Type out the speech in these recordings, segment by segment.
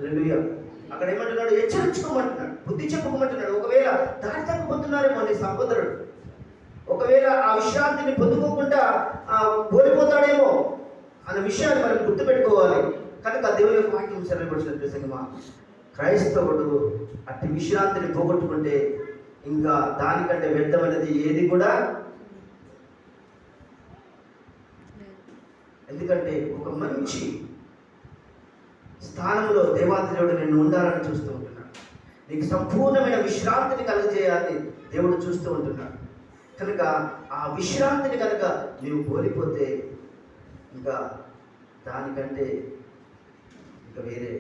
హల్లెలూయా. అక్కడ ఏమంటున్నాడు? హెచ్చరించుకోమంటున్నాడు, బుద్ధి చెప్పుకోమంటున్నాడు. ఒకవేళ దారి తప్పిపోతున్నారేమో నీ సహోదరుడు, ఒకవేళ ఆ విశ్రాంతిని పొందుకోకుండా కోల్పోతాడేమో అన్న విషయాన్ని మనం గుర్తుపెట్టుకోవాలి. కనుక దేవుని యొక్క వాక్యం సెలవుపరిచిన సంగమా, క్రైస్తవుడు అట్టి విశ్రాంతిని పోగొట్టుకుంటే ఇంకా దానికంటే వ్యర్థమైనది ఏది కూడా. ఎందుకంటే ఒక మంచి స్థానంలో దేవాదేవుడు నిన్ను ఉండాలని చూస్తూ ఉంటున్నాడు. నీకు సంపూర్ణమైన విశ్రాంతిని కలుగజేయాలని దేవుడు చూస్తూ ఉంటున్నాడు. కనుక ఆ విశ్రాంతిని కనుక నీవు కోల్పోతే ఇంకా దానికంటే ఇంకా వేరే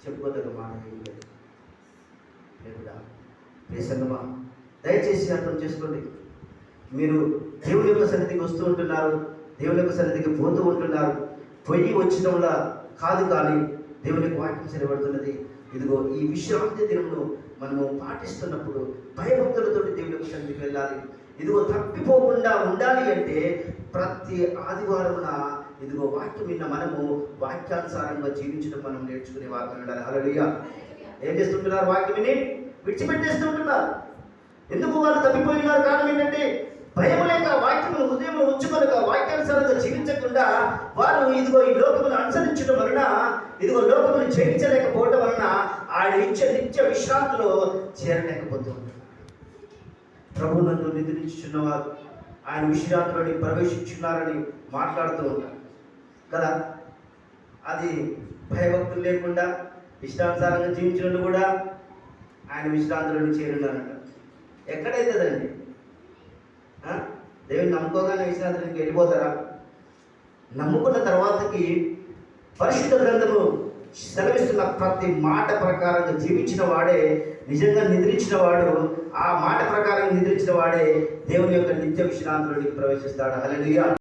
చెప్పుకోదగ్గ మాట ఏం లేదు. సంగమా, దయచేసి అర్థం చేసుకోండి. మీరు దేవుని యొక్క సన్నిధికి వస్తూ ఉంటున్నారు, దేవుని యొక్క సన్నిధికి పోతూ ఉంటున్నారు. పొయ్యి వచ్చినంలా కాదు, కానీ దేవుని యొక్క వాక్యం సెలవుడుతున్నది. ఇదిగో ఈ విశ్రాంతి దినమును మనము పాటిస్తున్నప్పుడు భయభక్తులతో దేవుని యొక్క సన్నిధికి వెళ్ళాలి. ఇదిగో తప్పిపోకుండా ఉండాలి అంటే ప్రతి ఆదివారమున ఇదిగో వాక్యం విన్న మనము వాక్యానుసారంగా జీవించడం మనం నేర్చుకునే వాక్యం ఉండాలి. హల్లెలూయా. ఏం చేస్తుంటున్నారు? వాక్యం విని విడిచిపెట్టేస్తూ ఉంటున్నారు. ఎందుకు వాళ్ళు తప్పిపోయినారు? కారణం ఏంటంటే భయం లేక, వాక్యమును హృదయంలో ఉంచుకొనక, వాక్యానుసారంగా జీవించకుండా వారు ఇదిగో ఈ లోకమును అనుసరించడం వలన, ఇదిగో లోకమును జయించలేకపోవడం వలన ఆయన ఇచ్చే నిత్య విశ్రాంతిలో చేరలేకపోతూ ఉంటారు. ప్రభువునందు నిద్రించుచున్నవారు ఆయన విశ్రాంతిలోని ప్రవేశించున్నారని మాట్లాడుతూ ఉంటారు కదా. అది భయభక్తులు లేకుండా ఇష్టానుసారంగా జీవించడం కూడా ఆయన విశ్రాంతిలోని చేరున్నారంట. ఎక్కడైతుందండి? దేవుని నమ్ముకోగానే విశ్రాంతికి వెళ్ళిపోతారా? నమ్ముకున్న తర్వాతకి పరిశుద్ధ గ్రంథము సెలవిస్తున్న ప్రతి మాట ప్రకారంగా జీవించిన వాడే నిజంగా నిద్రించిన వాడు. ఆ మాట ప్రకారం నిద్రించిన వాడే దేవుని యొక్క నిత్య విశ్రాంతిలోకి ప్రవేశిస్తాడు. హల్లెలూయా.